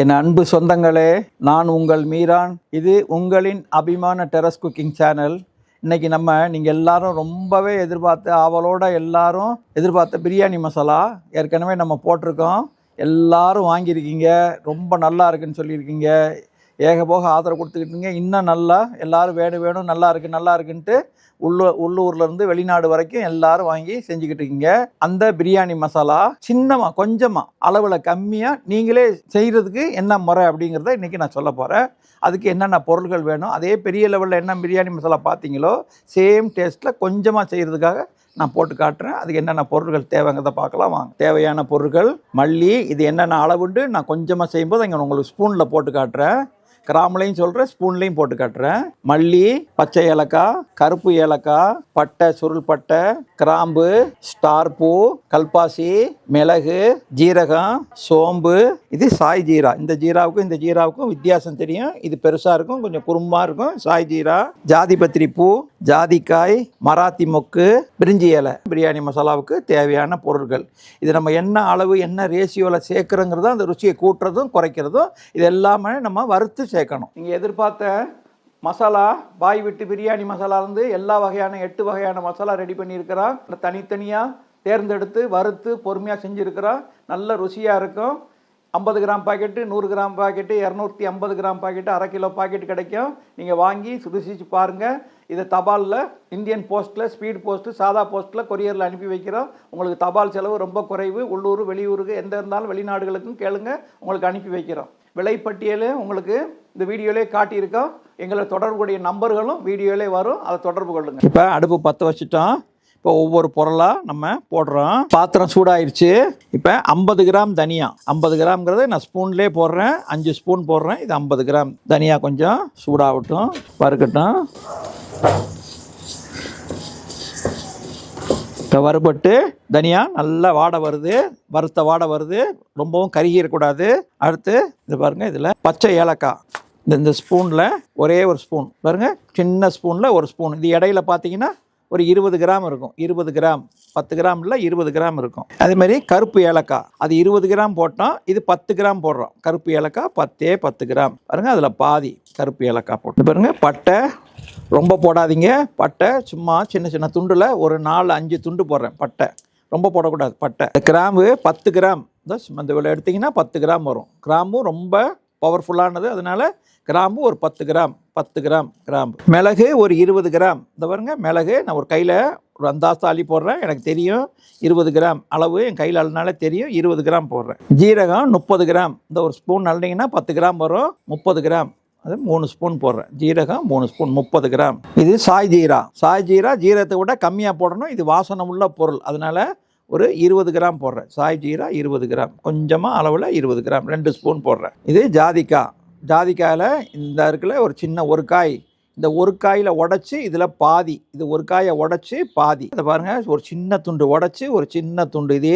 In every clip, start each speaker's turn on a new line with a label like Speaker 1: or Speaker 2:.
Speaker 1: என் அன்பு சொந்தங்களே, நான் உங்கள் மீரான். இது உங்களின் அபிமான டெரஸ் குக்கிங் சேனல். இன்றைக்கி நீங்கள் எல்லாரும் ரொம்பவே ஆவலோட எல்லாரும் எதிர்பார்த்த பிரியாணி மசாலா ஏற்கனவே நம்ம போட்டிருக்கோம். எல்லாரும் வாங்கியிருக்கீங்க, ரொம்ப நல்லா இருக்குன்னு சொல்லியிருக்கீங்க, ஏகபோக ஆதரவு கொடுத்துக்கிட்டீங்க. இன்னும் நல்லா எல்லாரும் வேணும் நல்லா இருக்குன்ட்டு உள்ளூர்லேருந்து வெளிநாடு வரைக்கும் எல்லாரும் வாங்கி செஞ்சுக்கிட்டு இருக்கீங்க. அந்த பிரியாணி மசாலா சின்னமாக கொஞ்சமாக அளவில் கம்மியாக நீங்களே செய்கிறதுக்கு என்ன முறை அப்படிங்கிறத இன்றைக்கி நான் சொல்ல போகிறேன். அதுக்கு என்னென்ன பொருட்கள் வேணும், அதே பெரிய லெவலில் என்ன பிரியாணி மசாலா பார்த்தீங்களோ சேம் டேஸ்ட்டில் கொஞ்சமாக செய்கிறதுக்காக நான் போட்டு காட்டுறேன். அதுக்கு என்னென்ன பொருட்கள் தேவைங்கிறத பார்க்கலாம் வாங்க. தேவையான பொருட்கள் மல்லி, இது என்னென்ன அளவுண்டு நான் கொஞ்சமாக செய்யும்போது இங்கே உங்களுக்கு ஸ்பூனில் போட்டு காட்டுறேன். கிராம்லையும் சொல்கிறேன், ஸ்பூன்லையும் போட்டு காட்டுறேன். மல்லி, பச்சை ஏலக்காய், கருப்பு ஏலக்காய், பட்டை, சுருள் பட்டை, கிராம்பு, ஸ்டார் பூ, கல்பாசி, மிளகு, ஜீரகம், சோம்பு. இது சாய் ஜீரா. இந்த ஜீராவுக்கும் வித்தியாசம் தெரியும். இது பெருசாக இருக்கும், கொஞ்சம் குறும்பாக இருக்கும் சாய் ஜீரா. ஜாதிபத்திரி பூ, ஜாதிக்காய், மராத்தி மொக்கு, பிரிஞ்சி இலை. பிரியாணி மசாலாவுக்கு தேவையான பொருட்கள். இது நம்ம என்ன அளவு என்ன ரேஷியோவில் சேர்க்குறோங்கிறதும் அந்த ருசியை கூட்டுறதும் குறைக்கிறதும் இது எல்லாமே நம்ம வறுத்து சேர்க்கணும். நீங்கள் எதிர்பார்த்த மசாலா பாய் விட்டு பிரியாணி மசாலாலேருந்து எல்லா வகையான 8 வகையான மசாலா ரெடி பண்ணியிருக்கிறோம். தனித்தனியாக தேர்ந்தெடுத்து வறுத்து பொறுமையாக செஞ்சுருக்கிறோம். நல்ல ருசியாக இருக்கும். 50 gram packet, 100 gram packet, 250 gram packet, அரை கிலோ பாக்கெட் கிடைக்கும். நீங்கள் வாங்கி ருசிச்சு பாருங்கள். இதை தபாலில், இந்தியன் போஸ்ட்டில், ஸ்பீட் போஸ்ட்டு, சாதா போஸ்ட்டில், கொரியரில் அனுப்பி வைக்கிறோம். உங்களுக்கு தபால் செலவு ரொம்ப குறைவு. உள்ளூர் வெளியூருக்கு எந்த இருந்தாலும் வெளிநாடுகளுக்கும் கேளுங்க, உங்களுக்கு அனுப்பி வைக்கிறோம். விலைப்பட்டியல் உங்களுக்கு இந்த வீடியோவிலே காட்டியிருக்கோம். எங்களை தொடர்புடைய நம்பர்களும் வீடியோவிலே வரும், அதை தொடர்பு கொள்ளுங்கள். இப்போ அடுப்பு பற்ற வச்சுட்டோம். இப்போ ஒவ்வொரு பொருளாக நம்ம போடுறோம். பாத்திரம் சூடாயிருச்சு. இப்போ 50 கிராம் தனியா, 50 கிராம்ங்கிறத நான் ஸ்பூன்லேயே போடுறேன். 5 ஸ்பூன் போடுறேன். இது 50 கிராம் தனியா. கொஞ்சம் சூடாகட்டும், வறுக்கட்டும். இப்போ வறுபட்டு தனியா நல்லா வாடை வருது, வறுத்த வாடை வருது. ரொம்பவும் கருகிடக்கூடாது. அடுத்து இது பாருங்கள், இதில் பச்சை ஏலக்காய் இந்த ஸ்பூனில் ஒரே ஒரு ஸ்பூன் பாருங்கள், சின்ன ஸ்பூனில் ஒரு ஸ்பூன். இது இடையில பார்த்தீங்கன்னா ஒரு 20 கிராம் இருக்கும். 20 கிராம், 10 கிராம் இல்லை 20 கிராம் இருக்கும். அதேமாதிரி கருப்பு ஏலக்காய், அது 20 கிராம் போட்டோம். இது 10 கிராம் போடுறோம். கருப்பு ஏலக்காய் 10 கிராம் பாருங்கள், அதில் பாதி கருப்பு ஏலக்காய் போட்டு பாருங்கள். பட்டை ரொம்ப போடாதீங்க. பட்டை சும்மா சின்ன சின்ன துண்டில் ஒரு 4-5 துண்டு போடுறேன். பட்டை ரொம்ப போடக்கூடாது. பட்டை. கிராம்பு 10 கிராம் இந்த விலை எடுத்திங்கன்னா 10 கிராம் வரும். கிராம்பும் ரொம்ப பவர்ஃபுல்லானது, அதனால் கிராம்பு ஒரு 10 கிராம் கிராம்பு. மிளகு ஒரு 20 கிராம். இந்த பாருங்க, மிளகு நான் ஒரு கையில் ஒரு அந்தாஸ்து அள்ளி போடுறேன். எனக்கு தெரியும் 20 கிராம் அளவு, என் கையில் அள்ளினாலே தெரியும் 20 கிராம் போடுறேன். ஜீரகம் 30 கிராம். இந்த ஒரு ஸ்பூன் அள்ளிங்கன்னா 10 கிராம் வரும். 30 கிராம், அது 3 ஸ்பூன் போடுறேன். ஜீரகம் 3 ஸ்பூன், 30 கிராம். இது சாய் ஜீரா. ஜீரகத்தை விட கம்மியாக போடணும். இது வாசனை உள்ள பொருள், அதனால் ஒரு 20 கிராம் போடுறேன். சாய் ஜீரா 20 கிராம். கொஞ்சமாக அளவில் 20 கிராம், 2 ஸ்பூன் போடுறேன். இது ஜாதிக்காயில் இந்த இருக்குல்ல ஒரு சின்ன ஒரு காய், இந்த ஒரு காயில் உடச்சி இதில் பாதி, இது ஒரு காயை உடச்சி பாதி. அதை பாருங்கள், ஒரு சின்ன துண்டு உடச்சி ஒரு சின்ன துண்டு. இது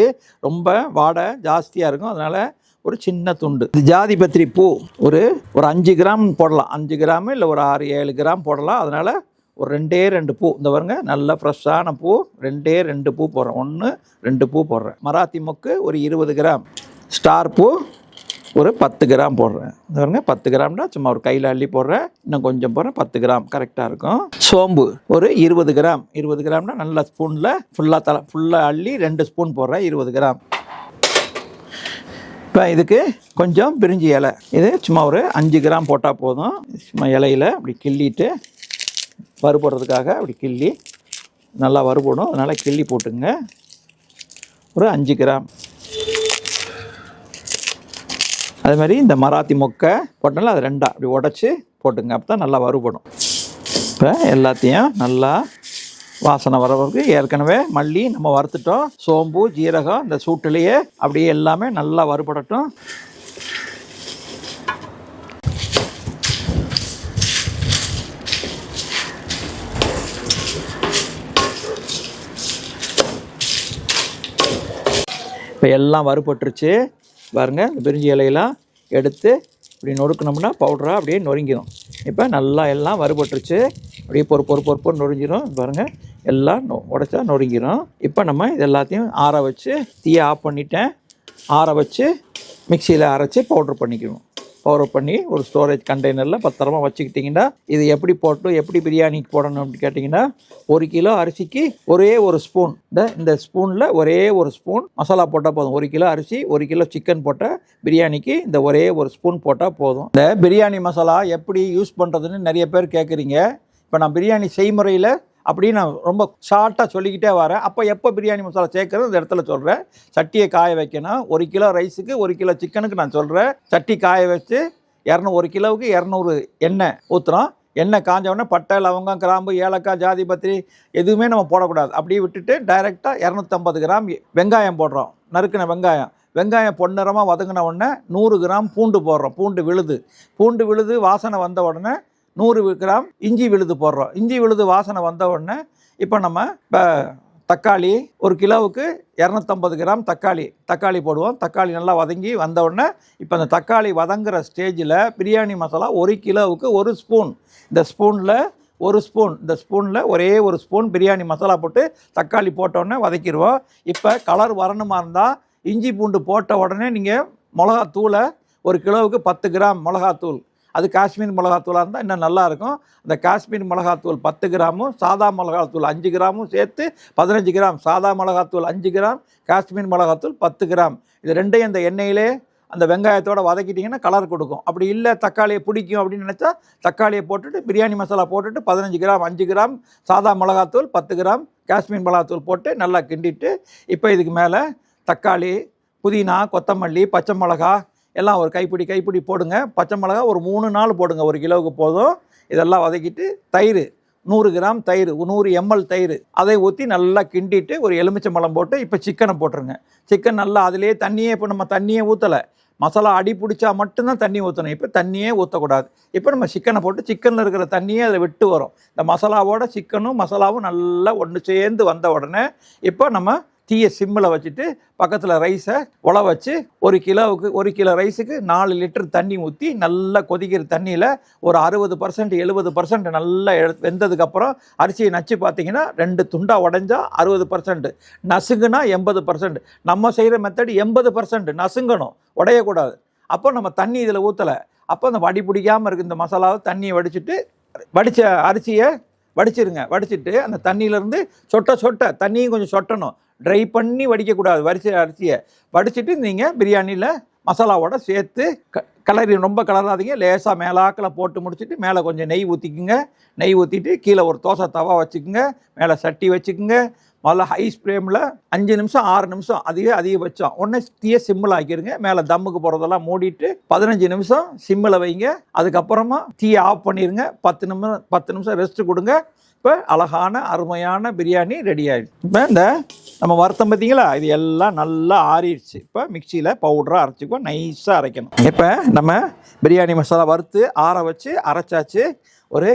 Speaker 1: ரொம்ப வாடை ஜாஸ்தியாக இருக்கும், அதனால் ஒரு சின்ன துண்டு. இது ஜாதிபத்திரி பூ ஒரு 5 கிராம் போடலாம். 5 கிராம் இல்லை ஒரு 6-7 கிராம் போடலாம். அதனால் ஒரு 2 பூ. இந்த பாருங்க, நல்ல ஃப்ரெஷ்ஷான பூ. 2 பூ போடுறேன். 1-2 பூ போடுறேன். மராத்தி மொக்கு ஒரு 20 கிராம். ஸ்டார் பூ ஒரு 10 கிராம் போடுறேன். இந்த பாருங்க, 10 கிராம்னா சும்மா ஒரு கையில் அள்ளி போடுறேன். இன்னும் கொஞ்சம் போடுறேன். 10 கிராம் கரெக்டாக இருக்கும். சோம்பு ஒரு 20 கிராம். 20 கிராம்னா நல்ல ஸ்பூனில் ஃபுல்லாக அள்ளி 2 ஸ்பூன் போடுறேன். 20 கிராம். இப்போ இதுக்கு கொஞ்சம் பிரிஞ்சி இலை. இது சும்மா ஒரு 5 கிராம் போட்டால் போதும். சும்மா இலையில் அப்படி கிள்ளிட்டு வறுபடுறதுக்காக அப்படி கிள்ளி நல்லா வறுபடும், அதனால் கிள்ளி போட்டுங்க. ஒரு 5 கிராம். அது மாதிரி இந்த மராத்தி மொக்கை போட்டாலும் அது 2 அப்படி உடச்சி போட்டுங்க. அப்போ தான் நல்லா வறுபடும். இப்போ எல்லாத்தையும் நல்லா வாசனை வரவருக்கு ஏற்கனவே மல்லி நம்ம வறுத்துட்டோம். சோம்பு, ஜீரகம் இந்த சூட்டிலேயே அப்படியே எல்லாமே நல்லா வறுபடட்டும். இப்போ எல்லாம் வறுபட்டுருச்சு பாருங்கள். இந்த பிரிஞ்சி இலையெல்லாம் எடுத்து இப்படி நொறுக்கணும்னா பவுடராக அப்படியே நொறுங்கிடும். இப்போ நல்லா எல்லாம் வறுபட்டுருச்சு. அப்படியே பொறு நொறுங்கிடும் பாருங்கள். எல்லாம் உடைச்சா நொறுங்கிடும். இப்போ நம்ம இது எல்லாத்தையும் ஆற வச்சு, தீயை ஆஃப் பண்ணிட்டேன். ஆற வச்சு மிக்சியில் அரைச்சி பவுட்ரு பண்ணிக்கணும். பவர் பண்ணி ஒரு ஸ்டோரேஜ் கண்டெய்னரில் பத்திரமா வச்சுக்கிட்டிங்கன்னா இது எப்படி போட்டு எப்படி பிரியாணிக்கு போடணும் அப்படின்னு கேட்டிங்கன்னா 1 கிலோ அரிசிக்கு ஒரே ஒரு ஸ்பூன் இந்த ஸ்பூனில் ஒரே ஒரு ஸ்பூன் மசாலா போட்டால் போதும். 1 கிலோ அரிசி 1 கிலோ சிக்கன் போட்டால் பிரியாணிக்கு இந்த ஒரே ஒரு ஸ்பூன் போட்டால் போதும். இந்த பிரியாணி மசாலா எப்படி யூஸ் பண்ணுறதுன்னு நிறைய பேர் கேட்குறீங்க. இப்போ நான் பிரியாணி செய்முறையில் அப்படின்னு நான் ரொம்ப ஷார்ட்டாக சொல்லிக்கிட்டே வரேன். அப்போ எப்போ பிரியாணி மசாலா சேர்க்குறது இந்த இடத்துல சொல்கிறேன். சட்டியை காய வைக்கணும். 1 கிலோ ரைஸுக்கு 1 கிலோ சிக்கனுக்கு நான் சொல்கிறேன். சட்டி காய வச்சு 1 கிலோவுக்கு 200 எண்ணெய் ஊற்றுறோம். எண்ணெய் காஞ்சவுடனே பட்டை, லவங்கம், கிராம்பு, ஏலக்காய், ஜாதி பத்திரி எதுவுமே நம்ம போடக்கூடாது. அப்படியே விட்டுட்டு டைரெக்டாக 250 கிராம் வெங்காயம் போடுறோம். நறுக்கின வெங்காயம் பொன்னிறமாக வதங்கின உடனே 100 கிராம் பூண்டு போடுறோம். பூண்டு விழுது வாசனை வந்த உடனே 100 கிராம் இஞ்சி விழுது போடுறோம். இஞ்சி விழுது வாசனை வந்த உடனே இப்போ தக்காளி 1 கிலோவுக்கு 250 கிராம் தக்காளி போடுவோம். தக்காளி நல்லா வதங்கி வந்த உடனே இப்போ அந்த தக்காளி வதங்குற ஸ்டேஜில் பிரியாணி மசாலா 1 கிலோவுக்கு 1 ஸ்பூன். இந்த ஸ்பூனில் ஒரே ஒரு ஸ்பூன் பிரியாணி மசாலா போட்டு தக்காளி போட்டோடனே வதக்கிடுவோம். இப்போ கலர் வரணுமா இருந்தால் இஞ்சி பூண்டு போட்ட உடனே நீங்கள் மிளகாத்தூளை 1 கிலோவுக்கு 10 கிராம் மிளகாத்தூள், அது காஷ்மீர் மிளகாத்தூளாக இருந்தால் இன்னும் நல்லாயிருக்கும். அந்த காஷ்மீர் மிளகாத்தூள் 10 கிராமும் சாதா மிளகாத்தூள் 5 கிராமும் சேர்த்து 15 கிராம். சாதா மிளகாத்தூள் 5 கிராம், காஷ்மீர் மிளகாத்தூள் 10 கிராம். இது ரெண்டையும் அந்த எண்ணெயிலே அந்த வெங்காயத்தோடு வதக்கிட்டிங்கன்னா கலர் கொடுக்கும். அப்படி இல்லை தக்காளியை பிடிக்கும் அப்படின்னு நினச்சா தக்காளியை போட்டுட்டு பிரியாணி மசாலா போட்டுட்டு 15 கிராம் 5 கிராம் சாதா மிளகாத்தூள் 10 கிராம் காஷ்மீர் மிளகாத்தூள் போட்டு நல்லா கிண்டிட்டு இப்போ இதுக்கு மேலே தக்காளி, புதினா, கொத்தமல்லி, பச்சை மிளகா எல்லாம் ஒரு கைப்பிடி போடுங்க. பச்சை மிளகா ஒரு 3 நாள் போடுங்க. 1 கிலோவுக்கு போதும். இதெல்லாம் வதக்கிட்டு தயிர் 100 கிராம் தயிர், 100 ml தயிர் அதை ஊற்றி நல்லா கிண்டிட்டு ஒரு எலுமிச்சம்பழம் போட்டு இப்போ சிக்கனை போட்டுருங்க. சிக்கன் நல்லா அதிலே இப்போ நம்ம தண்ணியே ஊற்றலை. மசாலா அடி பிடிச்சா மட்டும்தான் தண்ணி ஊற்றணும். இப்போ தண்ணியே ஊற்றக்கூடாது. இப்போ நம்ம சிக்கனை போட்டு சிக்கனில் இருக்கிற தண்ணியே அதில் விட்டு வரும். இந்த மசாலாவோட சிக்கனும் மசாலாவும் நல்லா ஒன்று சேர்ந்து வந்த உடனே இப்போ நம்ம தீயை சிம்மில் வச்சுட்டு பக்கத்தில் ரைஸை உல வச்சு 1 கிலோ ரைஸுக்கு 4 லிட்டர் தண்ணி ஊற்றி நல்லா கொதிக்கிற தண்ணியில் ஒரு 60% 70% நல்லா வெந்ததுக்கப்புறம் அரிசியை நச்சு பார்த்தீங்கன்னா 2 துண்டாக உடஞ்சா 60%, நசுங்குனா 80%. நம்ம செய்கிற மெத்தட் 80% நசுங்கணும், உடையக்கூடாது. அப்போ நம்ம தண்ணி இதில் ஊற்றலை. அப்போ அந்த வடி பிடிக்காமல் இருக்குது இந்த மசாலாவை தண்ணியை வடிச்சிட்டு வடித்த அரிசியை வடிச்சிட்டு அந்த தண்ணியிலேருந்து சொட்ட தண்ணியும் கொஞ்சம் சொட்டணும். ட்ரை பண்ணி வடிக்கக்கூடாது. அரிசியை வடிச்சிட்டு நீங்கள் பிரியாணியில் மசாலாவோட சேர்த்து ரொம்ப கலராதிங்க. லேசாக மேலாக்கில் போட்டு முடிச்சுட்டு மேலே கொஞ்சம் நெய் ஊற்றிக்குங்க. நெய் ஊற்றிட்டு கீழே ஒரு தோசை தவா வச்சுக்குங்க. மேலே சட்டி வச்சுக்குங்க. முதல்ல ஹை ஃப்ளேமில் 5 நிமிஷம் 6 நிமிஷம் அதிகபட்சம் உடனே தீயை சிம்மில் ஆக்கிடுங்க. மேலே தம்முக்கு போகிறதெல்லாம் மூடிட்டு 15 நிமிஷம் சிம்மில் வைங்க. அதுக்கப்புறமா தீயை ஆஃப் பண்ணிடுங்க. 10 நிமிஷம் ரெஸ்ட்டு கொடுங்க. இப்போ அழகான அருமையான பிரியாணி ரெடி ஆகிடுச்சு. இப்போ இந்த நம்ம வறுத்தம் பார்த்தீங்களா, இது எல்லாம் நல்லா ஆறிடுச்சு. இப்போ மிக்சியில் பவுடராக அரைச்சிக்குவோம். நைஸாக அரைக்கணும். இப்போ நம்ம பிரியாணி மசாலா வறுத்து ஆற வச்சு அரைச்சாச்சு.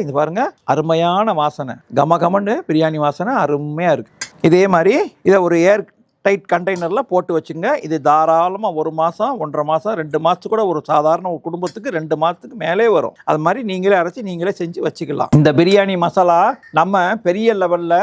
Speaker 1: இது பாருங்கள் அருமையான வாசனை, கமன்னு பிரியாணி வாசனை அருமையாக இருக்குது. இதே மாதிரி இதை ஒரு ஏர் டைட் கண்டெய்னரில் போட்டு வச்சுங்க. இது தாராளமாக 1 மாதம் 1.5 மாதம் 2 மாதத்துக்கு கூட ஒரு சாதாரண ஒரு குடும்பத்துக்கு 2 மாதத்துக்கு மேலே வரும். அது மாதிரி நீங்களே அரைச்சி நீங்களே செஞ்சு வச்சுக்கலாம். இந்த பிரியாணி மசாலா நம்ம பெரிய லெவலில்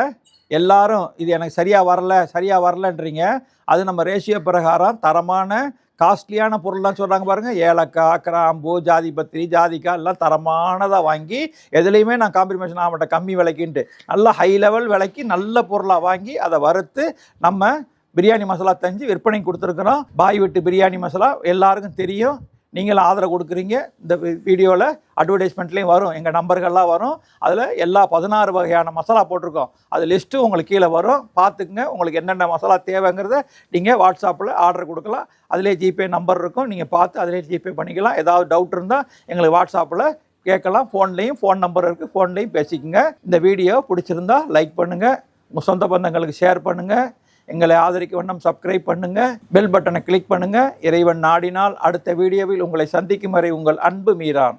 Speaker 1: எல்லாரும் இது எனக்கு சரியாக வரலன்றீங்க. அது நம்ம ரேஷியோ பிரகாரம் தரமான காஸ்ட்லியான பொருள்லாம் சொல்கிறாங்க பாருங்கள். ஏலக்காய், கிராம்பு, ஜாதி பத்திரி, ஜாதிக்காய் எல்லாம் தரமானதாக வாங்கி எதுலேயுமே நான் காம்ப்ரமைஸ் ஆக மாட்டேன் கம்மி விலைக்குன்ட்டு. நல்லா ஹை லெவல் விலைக்கு நல்ல பொருளாக வாங்கி அதை வறுத்து நம்ம பிரியாணி மசாலா செஞ்சு விற்பனைக்கு கொடுத்துருக்குறோம். பாய் வீட்டு பிரியாணி மசாலா எல்லாருக்கும் தெரியும். நீங்களும் ஆதரவு கொடுக்குறீங்க. இந்த வீடியோவில் அட்வர்டைஸ்மெண்ட்லேயும் வரும், எங்கள் நம்பர்கள்லாம் வரும். அதில் எல்லா 16 வகையான மசாலா போட்டிருக்கோம். அது லிஸ்ட்டு உங்களுக்கு கீழே வரும். பார்த்துக்குங்க. உங்களுக்கு என்னென்ன மசாலா தேவைங்கிறத நீங்கள் வாட்ஸ்அப்பில் ஆர்டர் கொடுக்கலாம். அதிலே ஜிபே நம்பர் இருக்கும். நீங்கள் பார்த்து அதிலே ஜிபே பண்ணிக்கலாம். ஏதாவது டவுட் இருந்தால் எங்களுக்கு வாட்ஸ்அப்பில் கேட்கலாம். ஃபோன் நம்பர் இருக்குது, ஃபோன்லேயும் பேசிக்கோங்க. இந்த வீடியோ பிடிச்சிருந்தா லைக் பண்ணுங்கள், உங்கள் சொந்த பந்தங்களுக்கு ஷேர் பண்ணுங்கள். எங்களை ஆதரிக்க வண்ணம் சப்ஸ்கிரைப் பண்ணுங்கள், பெல் பட்டனை கிளிக் பண்ணுங்கள். இறைவன் நாடினால் அடுத்த வீடியோவில் உங்களை சந்திக்கும் வரை உங்கள் அன்பு மீரான்.